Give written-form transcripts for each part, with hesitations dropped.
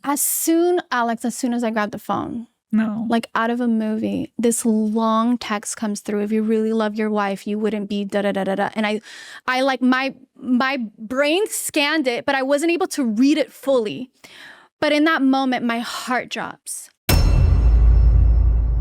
as soon as I grabbed the phone, No. like out of a movie, this long text comes through. If you really love your wife, you wouldn't be da da da da da. And I like my brain scanned it, but I wasn't able to read it fully. But in that moment, my heart drops.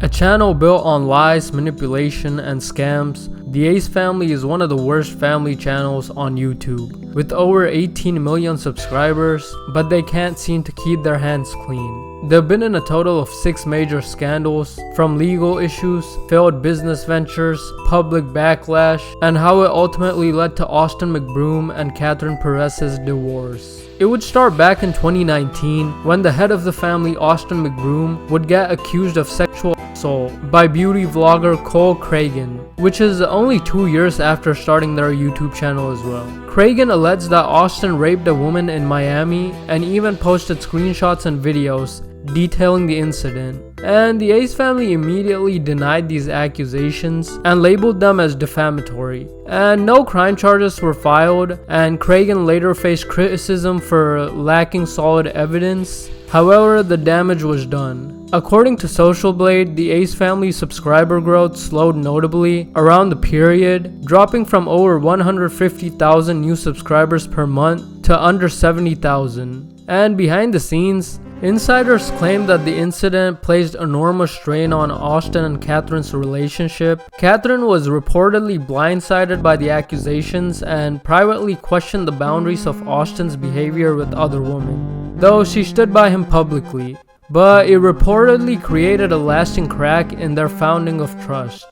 A channel built on lies, manipulation, and scams, the Ace Family is one of the worst family channels on YouTube, with over 18 million subscribers, but they can't seem to keep their hands clean. They've been in a total of 6 major scandals, from legal issues, failed business ventures, public backlash, and how it ultimately led to Austin McBroom and Catherine Perez's divorce. It would start back in 2019 when the head of the family, Austin McBroom, would get accused of sexual assault by beauty vlogger Cole Cragen, which is only 2 years after starting their YouTube channel as well. Cragen alleged that Austin raped a woman in Miami and even posted screenshots and videos detailing the incident. And the Ace family immediately denied these accusations and labeled them as defamatory. And no crime charges were filed, and Cragen later faced criticism for lacking solid evidence. However, the damage was done. According to Social Blade, the Ace family subscriber growth slowed notably around the period, dropping from over 150,000 new subscribers per month to under 70,000. And behind the scenes, insiders claim that the incident placed enormous strain on Austin and Catherine's relationship. Catherine was reportedly blindsided by the accusations and privately questioned the boundaries of Austin's behavior with other women, though she stood by him publicly. But it reportedly created a lasting crack in their founding of trust.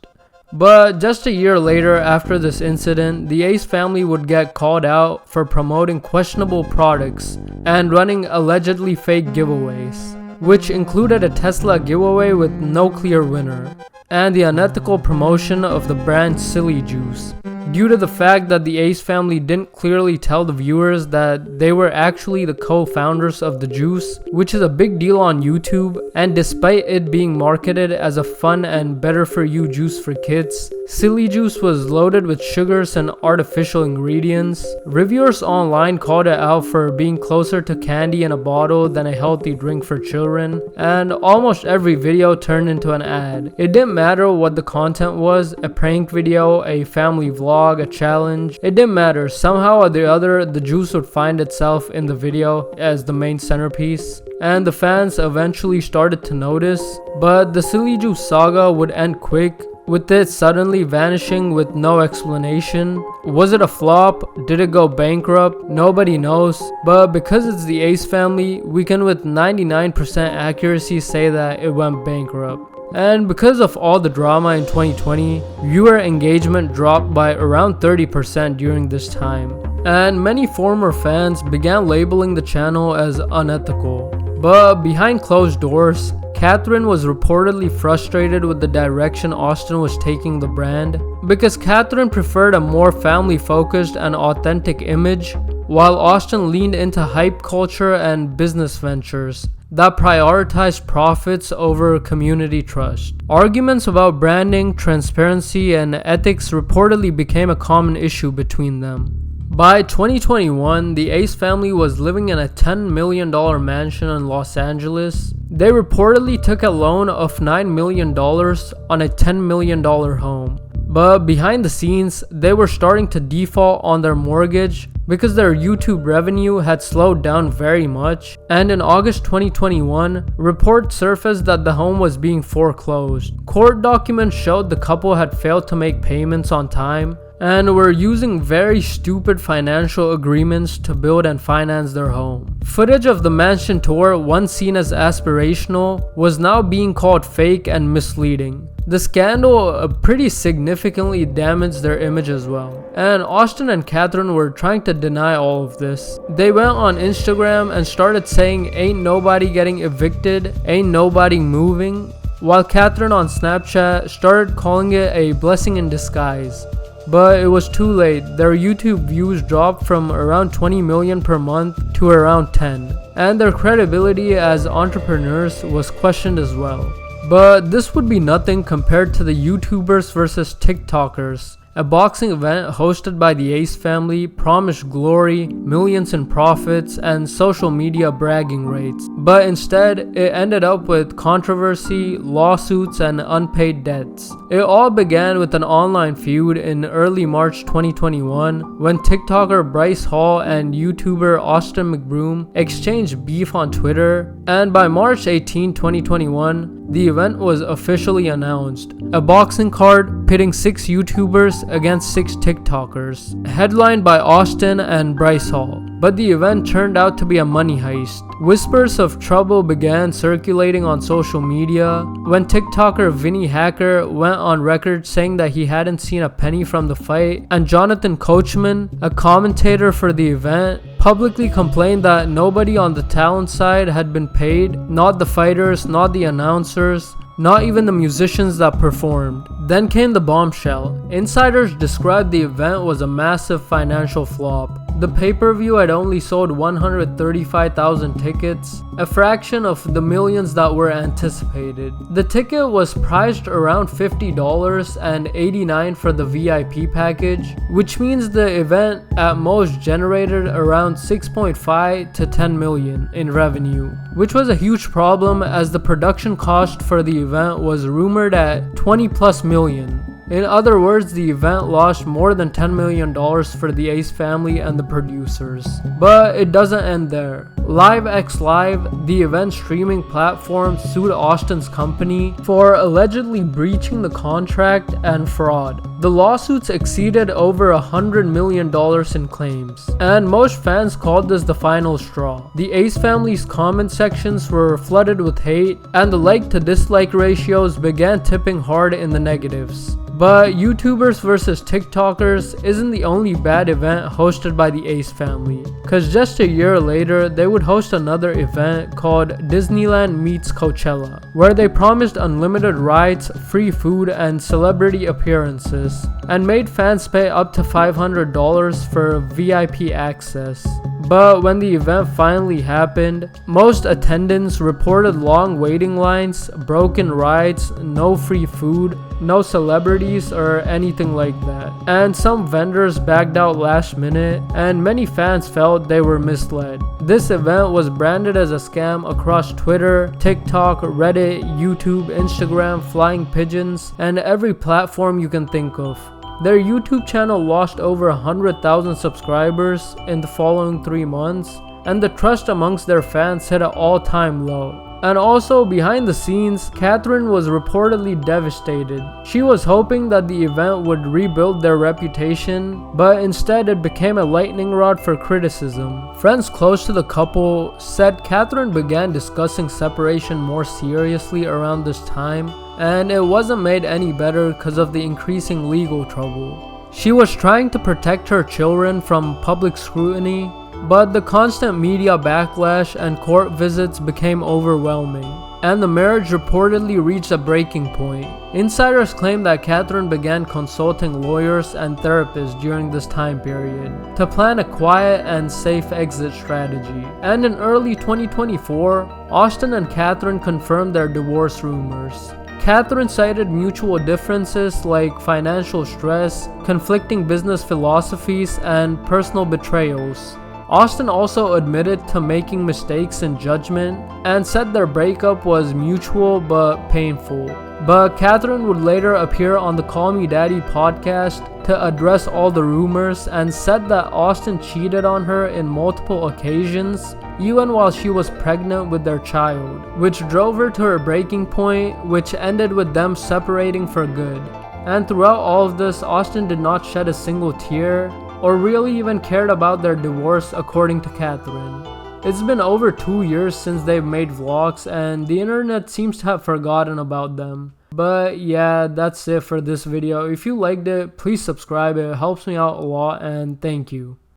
But just a year later, after this incident, the Ace family would get called out for promoting questionable products and running allegedly fake giveaways, which included a Tesla giveaway with no clear winner, and the unethical promotion of the brand Silly Juice, due to the fact that the Ace family didn't clearly tell the viewers that they were actually the co-founders of the juice, which is a big deal on YouTube. And despite it being marketed as a fun and better for you juice for kids, Silly Juice was loaded with sugars and artificial ingredients. Reviewers online called it out for being closer to candy in a bottle than a healthy drink for children, and almost every video turned into an ad. It didn't matter what the content was, a prank video, a family vlog, a challenge, it didn't matter. Somehow or the other, the juice would find itself in the video as the main centerpiece, and the fans eventually started to notice. But the Silly Juice saga would end quick, with it suddenly vanishing with no explanation. Was it a flop? Did it go bankrupt? Nobody knows. But because it's the Ace family, we can with 99% accuracy say that it went bankrupt. And because of all the drama in 2020, viewer engagement dropped by around 30% during this time. And many former fans began labeling the channel as unethical. But behind closed doors, Catherine was reportedly frustrated with the direction Austin was taking the brand, because Catherine preferred a more family-focused and authentic image, while Austin leaned into hype culture and business ventures that prioritized profits over community trust. Arguments about branding, transparency, and ethics reportedly became a common issue between them. By 2021, the Ace family was living in a $10 million mansion in Los Angeles. They reportedly took a loan of $9 million on a $10 million home. But behind the scenes, they were starting to default on their mortgage because their YouTube revenue had slowed down very much. And in August 2021, reports surfaced that the home was being foreclosed. Court documents showed the couple had failed to make payments on time and were using very stupid financial agreements to build and finance their home. Footage of the mansion tour, once seen as aspirational, was now being called fake and misleading. The scandal pretty significantly damaged their image as well. And Austin and Catherine were trying to deny all of this. They went on Instagram and started saying, "Ain't nobody getting evicted, ain't nobody moving," while Catherine on Snapchat started calling it a blessing in disguise. But it was too late. Their YouTube views dropped from around 20 million per month to around 10, and their credibility as entrepreneurs was questioned as well. But this would be nothing compared to the YouTubers versus TikTockers. A boxing event hosted by the Ace family promised glory, millions in profits, and social media bragging rates. but instead it ended up with controversy, lawsuits, and unpaid debts. It all began with an online feud in early March 2021 when TikToker Bryce Hall and YouTuber Austin McBroom exchanged beef on Twitter, and by March 18, 2021, the event was officially announced. A boxing card pitting 6 YouTubers against 6 TikTokers, headlined by Austin and Bryce Hall. But the event turned out to be a money heist. Whispers of trouble began circulating on social media when TikToker Vinny Hacker went on record saying that he hadn't seen a penny from the fight, and Jonathan Coachman, a commentator for the event, publicly complained that nobody on the talent side had been paid, not the fighters, not the announcers, not even the musicians that performed. Then came the bombshell. Insiders described the event was a massive financial flop. The pay-per-view had only sold 135,000 tickets, a fraction of the millions that were anticipated. The ticket was priced around $50 and $89 for the VIP package, which means the event at most generated around 6.5 to 10 million in revenue, which was a huge problem as the production cost for the event was rumored at 20 plus million. In other words, the event lost more than $10 million for the Ace family and the producers. But it doesn't end there. LiveXLive, the event streaming platform, sued Austin's company for allegedly breaching the contract and fraud. The lawsuits exceeded over $100 million in claims, and most fans called this the final straw. The Ace family's comment sections were flooded with hate, and the like to dislike ratios began tipping hard in the negatives. But YouTubers vs TikTokers isn't the only bad event hosted by the Ace family, cause just a year later they would host another event called Disneyland meets Coachella, where they promised unlimited rides, free food, and celebrity appearances, and made fans pay up to $500 for VIP access. But when the event finally happened, most attendants reported long waiting lines, broken rides, no free food, no celebrities or anything like that. And some vendors backed out last minute, and many fans felt they were misled. This event was branded as a scam across Twitter, TikTok, Reddit, YouTube, Instagram, Flying Pigeons, and every platform you can think of. Their YouTube channel lost over 100,000 subscribers in the following 3 months, and the trust amongst their fans hit an all-time low. And also, behind the scenes, Catherine was reportedly devastated. She was hoping that the event would rebuild their reputation, but instead it became a lightning rod for criticism. Friends close to the couple said Catherine began discussing separation more seriously around this time, and it wasn't made any better because of the increasing legal trouble. She was trying to protect her children from public scrutiny, but the constant media backlash and court visits became overwhelming, and the marriage reportedly reached a breaking point. Insiders claim that Catherine began consulting lawyers and therapists during this time period to plan a quiet and safe exit strategy. And in early 2024, Austin and Catherine confirmed their divorce rumors. Catherine cited mutual differences like financial stress, conflicting business philosophies, and personal betrayals. Austin also admitted to making mistakes in judgment and said their breakup was mutual but painful. But Catherine would later appear on the Call Me Daddy podcast to address all the rumors and said that Austin cheated on her in multiple occasions, even while she was pregnant with their child, which drove her to her breaking point, which ended with them separating for good. And throughout all of this, Austin did not shed a single tear or really even cared about their divorce, according to Catherine. It's been over 2 years since they've made vlogs, and the internet seems to have forgotten about them. But yeah, that's it for this video. If you liked it, please subscribe. It helps me out a lot, and thank you.